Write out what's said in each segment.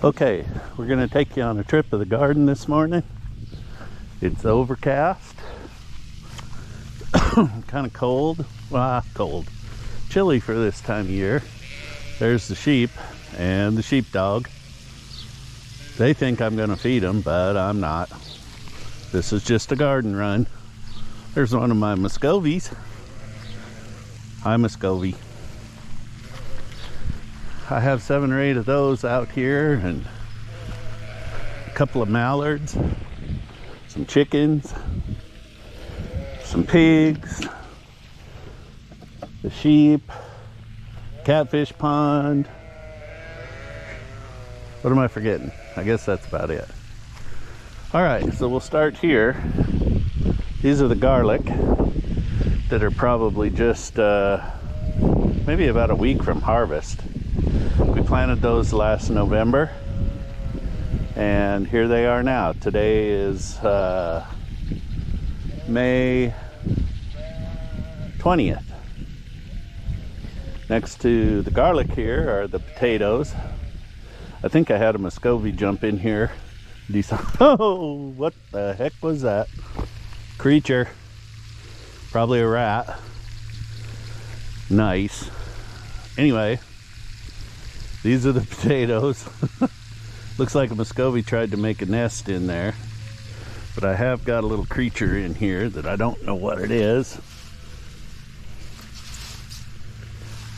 Okay, we're gonna take you on a trip of the garden this morning. It's overcast, kind of cold, cold, chilly for this time of year. There's the sheep and the sheepdog. They think I'm gonna feed them, but I'm not. This is just a garden run. There's one of my Muscovies. Hi, Muscovy. I have 7 or 8 of those out here, and a couple of mallards, some chickens, some pigs, the sheep, catfish pond. What am I forgetting? I guess that's about it. All right, so we'll start here. These are the garlic that are probably just maybe about a week from harvest. We planted those last November, and here they are now. Today is May 20th. Next to the garlic here are the potatoes. I think I had a Muscovy jump in here. Oh, what the heck was that? Creature. Probably a rat. Nice. Anyway, these are the potatoes. Looks like a Muscovy tried to make a nest in there. But I have got a little creature in here that I don't know what it is.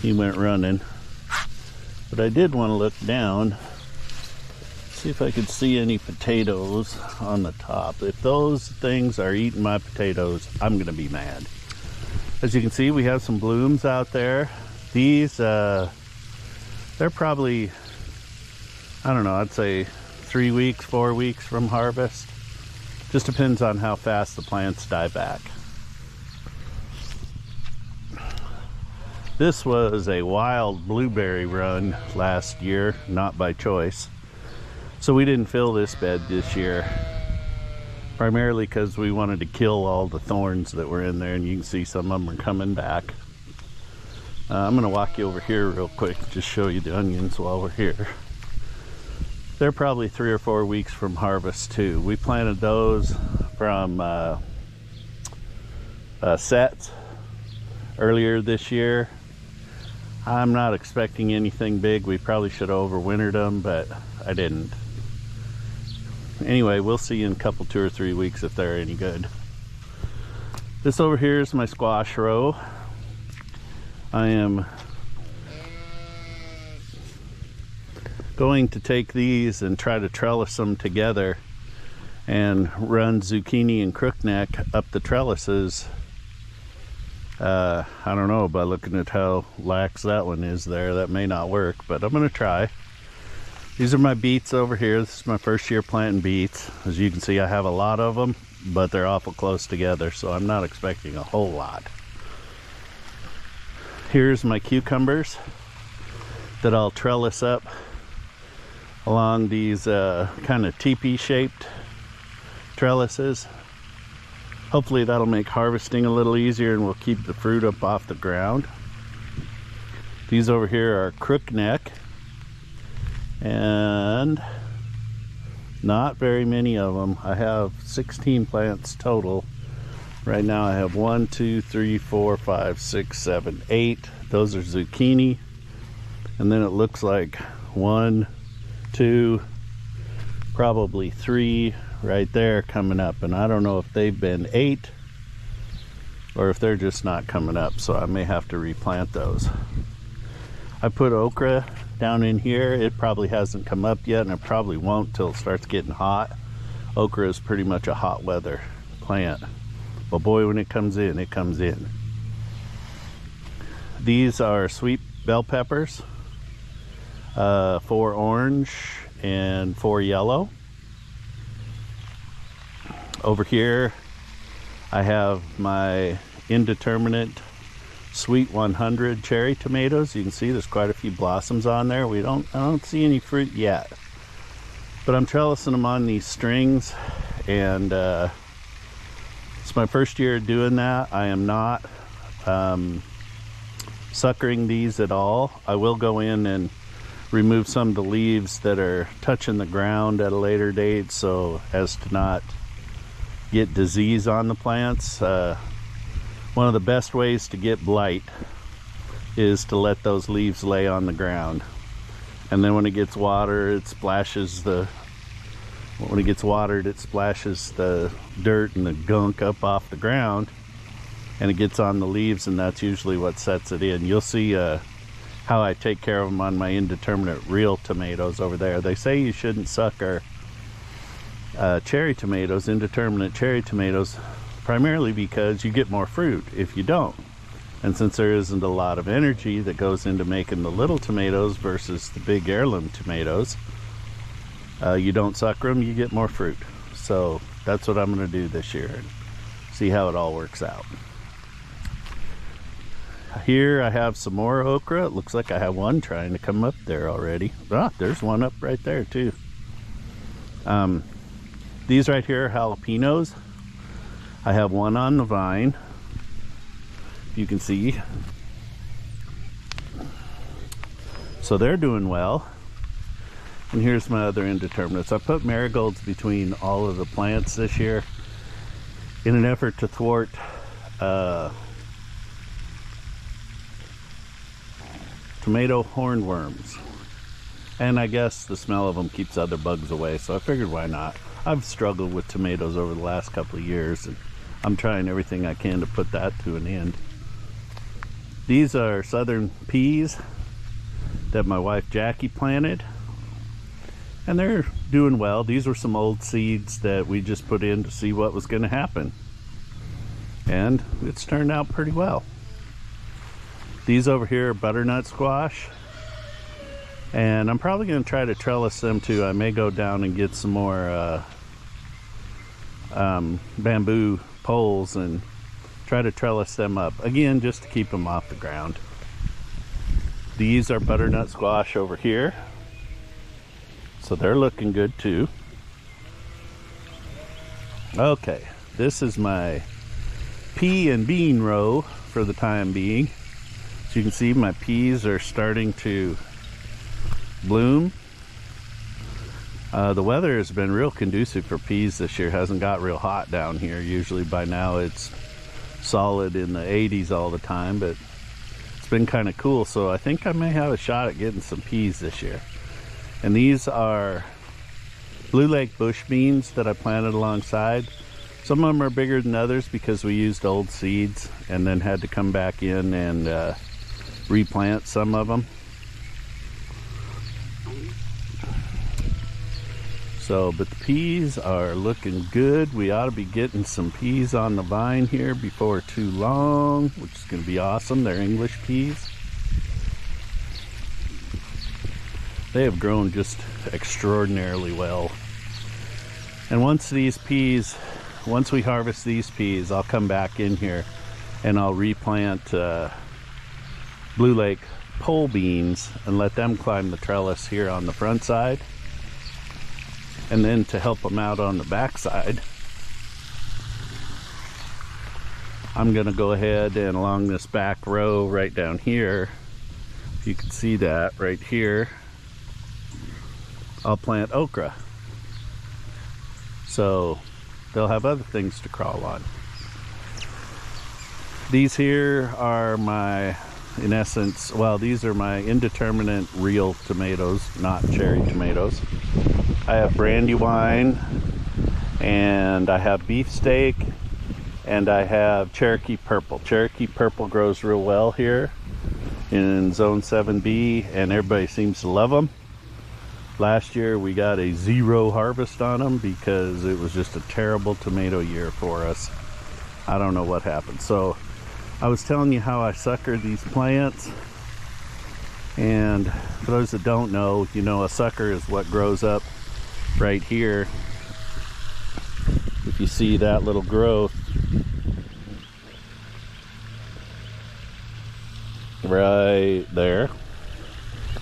He went running. But I did want to look down, see if I could see any potatoes on the top. If those things are eating my potatoes, I'm going to be mad. As you can see, we have some blooms out there. These, they're probably, I don't know, I'd say 3 weeks, 4 weeks from harvest. Just depends on how fast the plants die back. This was a wild blueberry run last year, not by choice. So we didn't fill this bed this year, primarily because we wanted to kill all the thorns that were in there, and you can see some of them are coming back. I'm going to walk you over here real quick, just show you the onions while we're here. They're probably 3 or 4 weeks from harvest too. We planted those from sets earlier this year. I'm not expecting anything big. We probably should have overwintered them, but I didn't. Anyway, we'll see in a couple, 2 or 3 weeks if they're any good. This over here is my squash row. I am going to take these and try to trellis them together and run zucchini and crookneck up the trellises. I don't know, by looking at how lax that one is there, that may not work, but I'm gonna try. These are my beets over here. This is my first year planting beets. As you can see, I have a lot of them, but they're awful close together, so I'm not expecting a whole lot. Here's my cucumbers that I'll trellis up along these kind of teepee shaped trellises. Hopefully that'll make harvesting a little easier, and we'll keep the fruit up off the ground. These over here are crookneck, and not very many of them. I have 16 plants total. Right now I have 1, 2, 3, 4, 5, 6, 7, 8. Those are zucchini. And then it looks like 1, 2, probably 3 right there coming up. And I don't know if they've been 8 or if they're just not coming up. So I may have to replant those. I put okra down in here. It probably hasn't come up yet, and it probably won't till it starts getting hot. Okra is pretty much a hot weather plant. But boy, when it comes in, it comes in. These are sweet bell peppers, 4 orange and 4 yellow. Over here, I have my indeterminate Sweet 100 cherry tomatoes. You can see there's quite a few blossoms on there. I don't see any fruit yet, but I'm trellising them on these strings, and it's my first year doing that. I am not suckering these at all. I will go in and remove some of the leaves that are touching the ground at a later date so as to not get disease on the plants. One of the best ways to get blight is to let those leaves lay on the ground, and then when it gets water, it splashes the dirt and the gunk up off the ground, and it gets on the leaves, and that's usually what sets it in. You'll see how I take care of them on my indeterminate real tomatoes over there. They say you shouldn't sucker cherry tomatoes, indeterminate cherry tomatoes, primarily because you get more fruit if you don't. And since there isn't a lot of energy that goes into making the little tomatoes versus the big heirloom tomatoes, you don't sucker them, you get more fruit. So that's what I'm going to do this year and see how it all works out. Here I have some more okra. It looks like I have one trying to come up there already. Ah, there's one up right there too. These right here are jalapenos. I have one on the vine, you can see. So they're doing well. And here's my other indeterminates. I put marigolds between all of the plants this year in an effort to thwart tomato hornworms. And I guess the smell of them keeps other bugs away, so I figured why not. I've struggled with tomatoes over the last couple of years, and I'm trying everything I can to put that to an end. These are southern peas that my wife Jackie planted, and they're doing well. These were some old seeds that we just put in to see what was going to happen, and it's turned out pretty well. These over here are butternut squash, and I'm probably going to try to trellis them too. I may go down and get some more bamboo poles and try to trellis them up again, just to keep them off the ground. These are butternut squash over here, so they're looking good too. Okay, this is my pea and bean row for the time being. As you can see, my peas are starting to bloom. The weather has been real conducive for peas this year. Hasn't got real hot down here. Usually by now it's solid in the 80s all the time, but it's been kind of cool, so I think I may have a shot at getting some peas this year. And these are Blue Lake bush beans that I planted alongside. Some of them are bigger than others because we used old seeds and then had to come back in and replant some of them. So, but the peas are looking good. We ought to be getting some peas on the vine here before too long, which is going to be awesome. They're English peas. They have grown just extraordinarily well. And once we harvest these peas, I'll come back in here and I'll replant Blue Lake pole beans and let them climb the trellis here on the front side. And then to help them out on the back side, I'm gonna go ahead and along this back row right down here, if you can see that right here, I'll plant okra. So they'll have other things to crawl on. These here are my, in essence, well, these are my indeterminate real tomatoes, not cherry tomatoes. I have Brandywine, and I have beefsteak, and I have Cherokee Purple. Cherokee Purple grows real well here in Zone 7B, and everybody seems to love them. Last year we got a 0 harvest on them because it was just a terrible tomato year for us. I don't know what happened. So I was telling you how I sucker these plants, and for those that don't know, you know, a sucker is what grows up right here. If you see that little growth right there,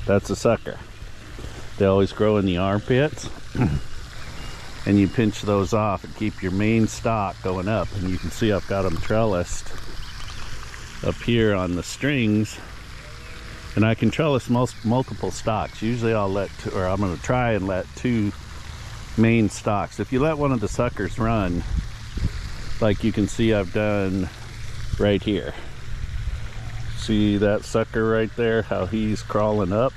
that's a sucker. They always grow in the armpits, and you pinch those off and keep your main stalk going up. And you can see I've got them trellised up here on the strings And I can trellis multiple stalks. Usually I'll let I'm going to try and let 2 main stalks. If you let one of the suckers run, like you can see I've done right here. See that sucker right there, how he's crawling up?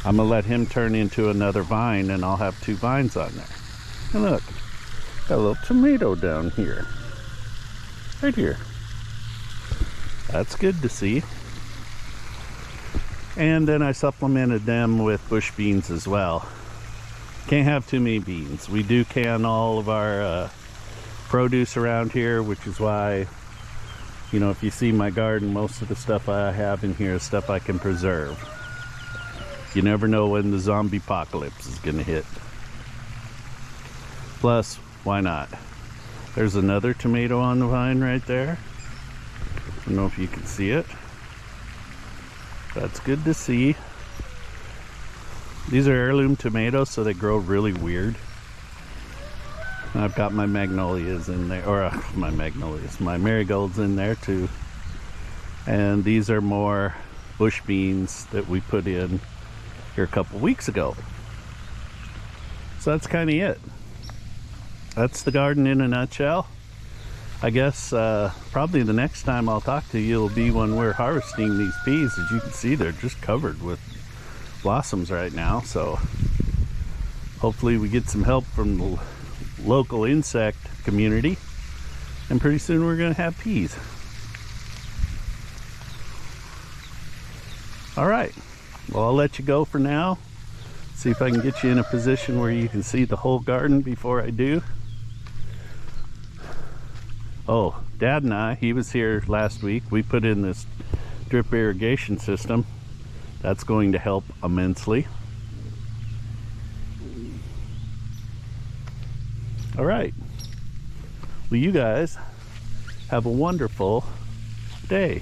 I'm gonna let him turn into another vine, and I'll have 2 vines on there. And look, got a little tomato down here. Right here. That's good to see. And then I supplemented them with bush beans as well. Can't have too many beans. We do can all of our produce around here, which is why, you know, if you see my garden, most of the stuff I have in here is stuff I can preserve. You never know when the zombie apocalypse is gonna hit. Plus, why not? There's another tomato on the vine right there. I don't know if you can see it. That's good to see. These are heirloom tomatoes, so they grow really weird. I've got my magnolias in there, or my marigolds in there too. And these are more bush beans that we put in here a couple weeks ago. So that's kind of it. That's the garden in a nutshell. I guess probably the next time I'll talk to you will be when we're harvesting these peas. As you can see, they're just covered with blossoms right now. So hopefully we get some help from the local insect community, and pretty soon we're going to have peas. All right, well, I'll let you go for now. See if I can get you in a position where you can see the whole garden before I do. Oh, Dad and he was here last week. We put in this drip irrigation system. That's going to help immensely. All right. Well, you guys have a wonderful day.